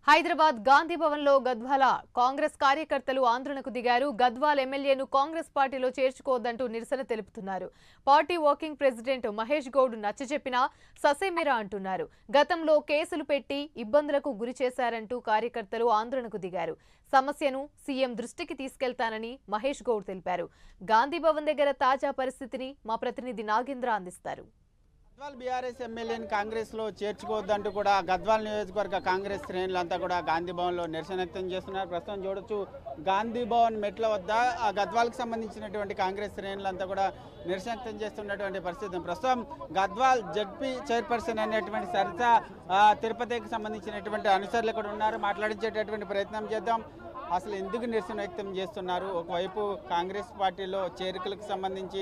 హైదరాబాద్ గాంధీ భవన్లో గద్వాల కాంగ్రెస్ కార్యకర్తలు ఆందోళనకు దిగారు. గద్వాల్ ఎమ్మెల్యేను కాంగ్రెస్ పార్టీలో చేర్చుకోవద్దంటూ నిరసన తెలుపుతున్నారు. Party working president Mahesh Goud నచ్చజెప్పినా ససేమిరా అంటున్నారు. గతంలో కేసులు పెట్టి ఇబ్బందులకు గురి చేశారంటూ కార్యకర్తలు ఆందోళనకు దిగారు. సమస్యను సీఎం దృష్టికి తీసుకెళ్తానని మహేష్ గౌడ్ తెలిపారు. గాంధీ భవన్ దగ్గర తాజా పరిస్థితిని మా ప్రతినిధి నాగేంద్ర అందిస్తారు. గద్వాల్ బీఆర్ఎస్ ఎమ్మెల్యేని కాంగ్రెస్లో చేర్చుకోవద్దంటూ కూడా గద్వాల్ నియోజకవర్గ కాంగ్రెస్ శ్రేణులంతా కూడా గాంధీ భవన్లో నిరసన వ్యక్తం చేస్తున్నారు. ప్రస్తుతం చూడొచ్చు గాంధీ భవన్ మెట్ల వద్ద గద్వాల్కి సంబంధించినటువంటి కాంగ్రెస్ శ్రేణులంతా కూడా నిరసన వ్యక్తం చేస్తున్నటువంటి పరిస్థితి. ప్రస్తుతం గద్వాల్ జడ్పీ చైర్పర్సన్ అనేటువంటి సరిత తిరుపతికి సంబంధించినటువంటి అనుచరులు ఇక్కడ ఉన్నారు. మాట్లాడించేటటువంటి ప్రయత్నం చేద్దాం. అసలు ఎందుకు నిరసన వ్యక్తం చేస్తున్నారు? ఒకవైపు కాంగ్రెస్ పార్టీలో చేరికలకు సంబంధించి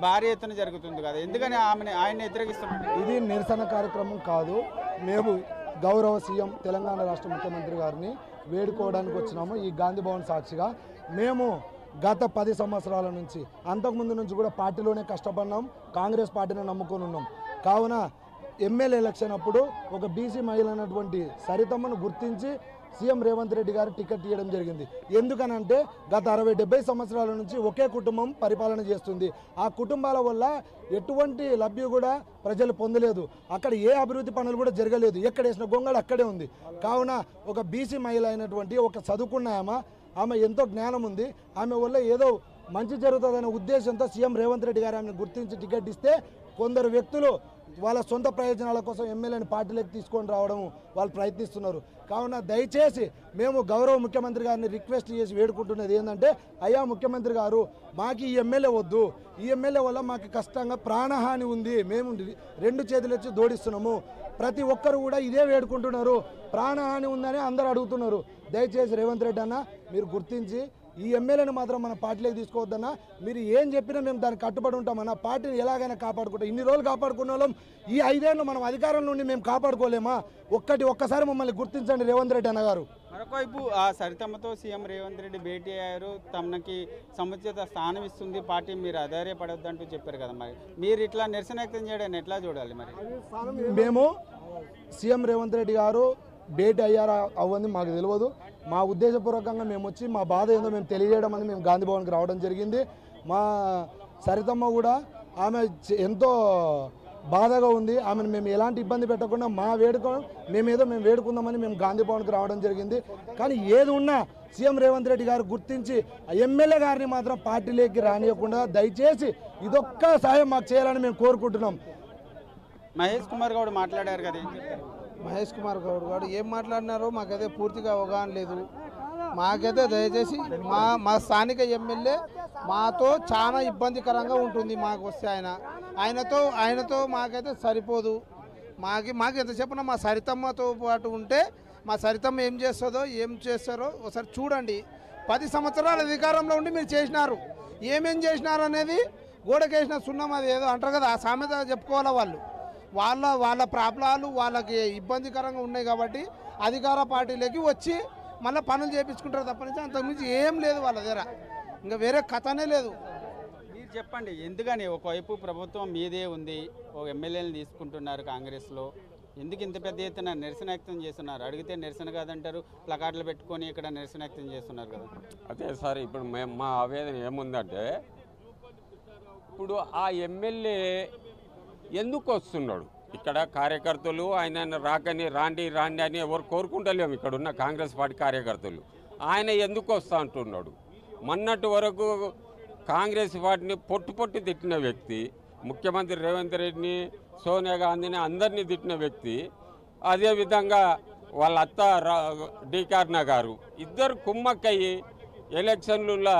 భారీ ఎత్తున జరుగుతుంది కదా, ఎందుకని ఆయన వ్యతిరేకిస్తున్నారు? ఇది నిరసన కార్యక్రమం కాదు. మేము గౌరవ సీఎం తెలంగాణ రాష్ట్ర ముఖ్యమంత్రి గారిని వేడుకోవడానికి వచ్చినాము. ఈ గాంధీ భవన్ సాక్షిగా మేము గత 10 సంవత్సరాల నుంచి అంతకుముందు నుంచి కూడా పార్టీలోనే కష్టపడినాం. కాంగ్రెస్ పార్టీని నమ్ముకొని ఉన్నాం. కావున ఎమ్మెల్యే ఎలక్షన్ అప్పుడు ఒక బీసీ మహిళ అయినటువంటి సరితమ్మను గుర్తించి సీఎం రేవంత్ రెడ్డి గారు టికెట్ ఇవ్వడం జరిగింది. ఎందుకనంటే గత 60-70 సంవత్సరాల నుంచి ఒకే కుటుంబం పరిపాలన చేస్తుంది. ఆ కుటుంబాల వల్ల ఎటువంటి లబ్ధి కూడా ప్రజలు పొందలేదు. అక్కడ ఏ అభివృద్ధి పనులు కూడా జరగలేదు. ఎక్కడ వేసిన గొంగళ అక్కడే ఉంది. కావున ఒక బీసీ మహిళ అయినటువంటి ఒక చదువుకున్న ఆమె ఎంతో జ్ఞానం ఉంది. ఆమె వల్ల ఏదో మంచి జరుగుతుందనే ఉద్దేశంతో సీఎం రేవంత్ రెడ్డి గారు ఆమెను గుర్తించి టికెట్ ఇస్తే కొందరు వ్యక్తులు వాళ్ళ సొంత ప్రయోజనాల కోసం ఎమ్మెల్యేని పార్టీలోకి తీసుకొని రావడం వాళ్ళు ప్రయత్నిస్తున్నారు. కావున దయచేసి మేము గౌరవ ముఖ్యమంత్రి గారిని రిక్వెస్ట్ చేసి వేడుకుంటున్నది ఏంటంటే, అయ్యా ముఖ్యమంత్రి గారు, మాకు ఈ ఎమ్మెల్యే వద్దు. ఈ ఎమ్మెల్యే వల్ల మాకు కష్టంగా ప్రాణహాని ఉంది. మేము 2 చేతులు వచ్చి దోడిస్తున్నాము. ప్రతి ఒక్కరు కూడా ఇదే వేడుకుంటున్నారు. ప్రాణహాని ఉందని అందరూ అడుగుతున్నారు. దయచేసి రేవంత్ రెడ్డి అన్న మీరు గుర్తించి ఈ ఎమ్మెల్యేని మాత్రం మన పార్టీలోకి తీసుకోవద్దన్నా. మీరు ఏం చెప్పినా మేము దానికి కట్టుబడి ఉంటామన్నా. పార్టీని ఎలాగైనా కాపాడుకుంటాం. ఇన్ని రోజులు కాపాడుకున్న వాళ్ళం ఈ 5 ఏళ్ళు మనం అధికారం నుండి మేము కాపాడుకోలేమా? ఒక్కసారి మమ్మల్ని గుర్తించండి రేవంత్ రెడ్డి అన్న గారు. మరొకవైపు ఆ సరితమ్మతో సీఎం రేవంత్ రెడ్డి భేటీ అయ్యారు. తమకి సముచిత స్థానం ఇస్తుంది పార్టీ, మీరు ఆధారపడొద్దంటూ చెప్పారు కదా. మరి మీరు ఇట్లా నిరసన వ్యక్తం చేయడాన్ని ఎట్లా చూడాలి? మరి మేము సీఎం రేవంత్ రెడ్డి గారు భేటీ అయ్యారా అవ్వని మాకు తెలియదు. మా ఉద్దేశపూర్వకంగా మేము వచ్చి మా బాధ ఏందో మేము తెలియజేయడం అని మేము గాంధీ భవన్కి రావడం జరిగింది. మా సరితమ్మ కూడా ఆమె ఎంతో బాధగా ఉంది. ఆమెను మేము ఎలాంటి ఇబ్బంది పెట్టకుండా మా మేము వేడుకుందామని మేము గాంధీ భవన్కి రావడం జరిగింది. కానీ ఏది ఉన్నా సీఎం రేవంత్ రెడ్డి గారు గుర్తించి ఎమ్మెల్యే గారిని మాత్రం పార్టీలోకి రానియకుండా దయచేసి ఇదొక్క సాయం మాకు చేయాలని మేము కోరుకుంటున్నాం. మహేష్ కుమార్ గౌడ్ మాట్లాడారు కదా. మహేష్ కుమార్ గౌడ్ గారు ఏం మాట్లాడినారో మాకైతే పూర్తిగా అవగాహన లేదు. మాకైతే దయచేసి మా స్థానిక ఎమ్మెల్యే మాతో చాలా ఇబ్బందికరంగా ఉంటుంది. మాకు వస్తే ఆయనతో మాకైతే సరిపోదు. మాకు ఎంత చెప్పినా మా సరితమ్మతో పాటు ఉంటే మా సరితమ్మ ఏం చేస్తారో ఒకసారి చూడండి. 10 సంవత్సరాల అధికారంలో ఉండి మీరు చేసినారు. ఏమేం చేసినారు అనేది గోడకేసిన సున్నం అది ఏదో అంటారు కదా, ఆ సామెత చెప్పుకోవాలా. వాళ్ళ ప్రాబ్లాలు వాళ్ళకి ఇబ్బందికరంగా ఉన్నాయి కాబట్టి అధికార పార్టీలోకి వచ్చి మళ్ళీ పనులు చేయించుకుంటారు తప్పనించి అంతకుమించి ఏం లేదు వాళ్ళ దగ్గర. ఇంకా వేరే కథనే లేదు. మీరు చెప్పండి, ఎందుకని ఒకవైపు ప్రభుత్వం మీదే ఉంది, ఒక ఎమ్మెల్యేని తీసుకుంటున్నారు కాంగ్రెస్లో, ఎందుకు ఇంత పెద్ద ఎత్తున నిరసన వ్యక్తం చేస్తున్నారు? అడిగితే నిరసన కాదంటారు, ప్లకార్డులు పెట్టుకొని ఇక్కడ నిరసన వ్యక్తం చేస్తున్నారు కదా. అదే సార్, ఇప్పుడు మా ఆవేదన ఏముందంటే, ఇప్పుడు ఆ ఎమ్మెల్యే ఎందుకు వస్తున్నాడు? ఇక్కడ కార్యకర్తలు ఆయన రాండి అని ఎవరు కోరుకుంటలేము. ఇక్కడ ఉన్న కాంగ్రెస్ పార్టీ కార్యకర్తలు ఆయన ఎందుకు వస్తా అంటున్నాడు? మొన్నటి వరకు కాంగ్రెస్ పార్టీని పొట్టు తిట్టిన వ్యక్తి, ముఖ్యమంత్రి రేవంత్ రెడ్డిని, సోనియా గాంధీని అందరినీ తిట్టిన వ్యక్తి. అదేవిధంగా వాళ్ళ అత్త డీకార్నా గారు ఇద్దరు కుమ్మక్కయ్యి ఎలక్షన్లలో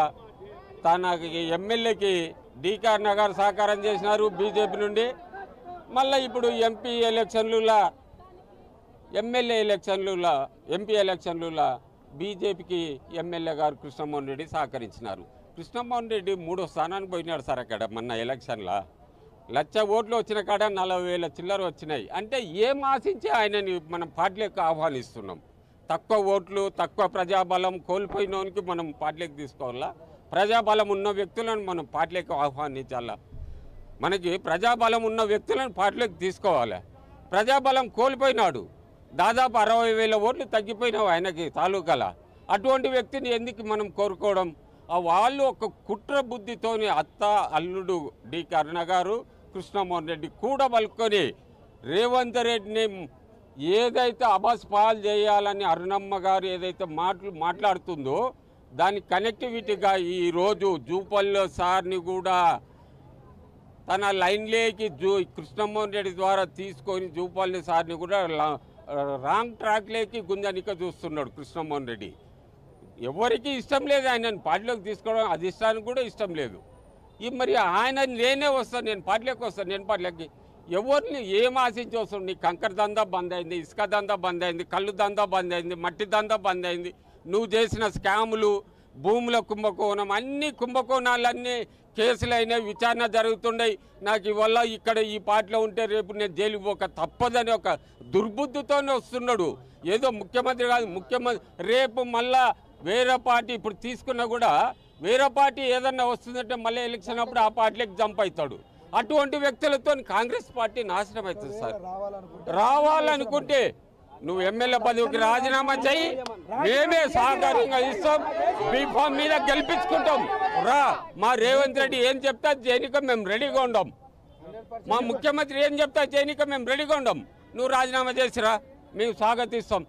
తన ఎమ్మెల్యేకి డీకార్నా గారు సహకారం చేసినారు బీజేపీ నుండి. మళ్ళీ ఇప్పుడు ఎంపీ ఎలక్షన్లలో బీజేపీకి ఎమ్మెల్యే గారు కృష్ణమోహన్ రెడ్డి సహకరించినారు. కృష్ణమోహన్ రెడ్డి 3వ స్థానానికి పోయినాడు సార్. అక్కడ మొన్న ఎలక్షన్లో 1,00,000 ఓట్లు వచ్చిన కాడ 40,000 చిల్లర వచ్చినాయి. అంటే ఏం ఆశించి ఆయనని మనం పార్టీలోకి ఆహ్వానిస్తున్నాం? తక్కువ ఓట్లు, తక్కువ ప్రజాబలం కోల్పోయినోనికి మనం పార్టీలోకి తీసుకోవాలా? ప్రజాబలం ఉన్న వ్యక్తులను మనం పార్టీలోకి ఆహ్వానించాలా? మనకి ప్రజాబలం ఉన్న వ్యక్తులను పార్టీలోకి తీసుకోవాలి. ప్రజాబలం కోల్పోయినాడు. దాదాపు 60,000 ఓట్లు తగ్గిపోయినావు ఆయనకి తాలూకాల. అటువంటి వ్యక్తిని ఎందుకు మనం కోరుకోవడం? వాళ్ళు ఒక కుట్ర బుద్ధితోని అత్త అల్లుడు డి కరుణ గారు, కృష్ణమోహన్ రెడ్డి కూడా పలుకొని రేవంత్ రెడ్డిని ఏదైతే అబాస్ పాలు చేయాలని అరుణమ్మ గారు ఏదైతే మాట్లాడుతుందో దాని కనెక్టివిటీగా ఈరోజు జూపల్లో సార్ని కూడా తన లైన్లోకి కృష్ణమోహన్ రెడ్డి ద్వారా తీసుకొని జూపల్లి సార్ని కూడా రాంగ్ ట్రాక్లోకి గుంజనిక చూస్తున్నాడు కృష్ణమోహన్ రెడ్డి. ఎవరికి ఇష్టం లేదు ఆయనను పార్టీలోకి తీసుకోవడం, అధిష్టానికి కూడా ఇష్టం లేదు. మరి ఆయన నేనే వస్తాను, నేను పార్టీలోకి వస్తాను, నేను పార్టీలోకి ఎవరిని ఏం ఆశించి వస్తాడు? నీ కంకర దందా బంద్ అయింది, ఇసుక దందా బంద్ అయింది, కళ్ళు దందా బంద్ అయింది, మట్టి దందా బంద్ అయింది. నువ్వు చేసిన స్కాములు, భూముల కుంభకోణం, అన్ని కుంభకోణాలన్నీ కేసులు అయినాయి, విచారణ జరుగుతుండయి. నాకు ఇవల్ల ఇక్కడ ఈ పార్టీలో ఉంటే రేపు నేను జైలుకి పోక తప్పదని ఒక దుర్బుద్ధితోనే వస్తున్నాడు. ఏదో ముఖ్యమంత్రి కాదు, ముఖ్యమంత్రి రేపు మళ్ళా వేరే పార్టీ ఇప్పుడు తీసుకున్నా కూడా వేరే పార్టీ ఏదన్నా వస్తుందంటే మళ్ళీ ఎలక్షన్ అప్పుడు ఆ పార్టీలకు జంప్ అవుతాడు. అటువంటి వ్యక్తులతో కాంగ్రెస్ పార్టీ నాశనం అవుతుంది సార్. రావాలనుకుంటే నువ్వు ఎమ్మెల్యే పదవికి రాజీనామా చేయి, మేమే సహకారంగా ఇస్తాం, బీఫామ్ మీద గెలిపించుకుంటాం. రా, మా రేవంత్ రెడ్డి ఏం చెప్తా చేయనిక మేము రెడీగా ఉండం, మా ముఖ్యమంత్రి ఏం చెప్తా చేయనిక మేము రెడీగా ఉండం. నువ్వు రాజీనామా చేసిరా, మేము స్వాగతిస్తాం.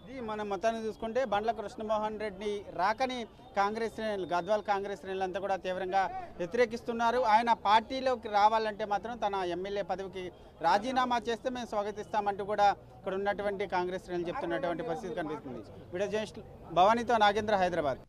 ఇది మనం మొత్తాన్ని చూసుకుంటే బండ్ల కృష్ణమోహన్ రెడ్డి రాకని కాంగ్రెస్ శ్రేణులు, గద్వాల్ కాంగ్రెస్ శ్రేణులంతా కూడా తీవ్రంగా వ్యతిరేకిస్తున్నారు. ఆయన పార్టీలోకి రావాలంటే మాత్రం తన ఎమ్మెల్యే పదవికి రాజీనామా చేస్తే మేము స్వాగతిస్తామంటూ కూడా ఇక్కడ ఉన్నటువంటి కాంగ్రెస్ శ్రేణులు చెప్తున్నటువంటి పరిస్థితి కనిపిస్తుంది. వీడియో జర్నలిస్ట్ భవానీతో నాగేంద్ర, హైదరాబాద్.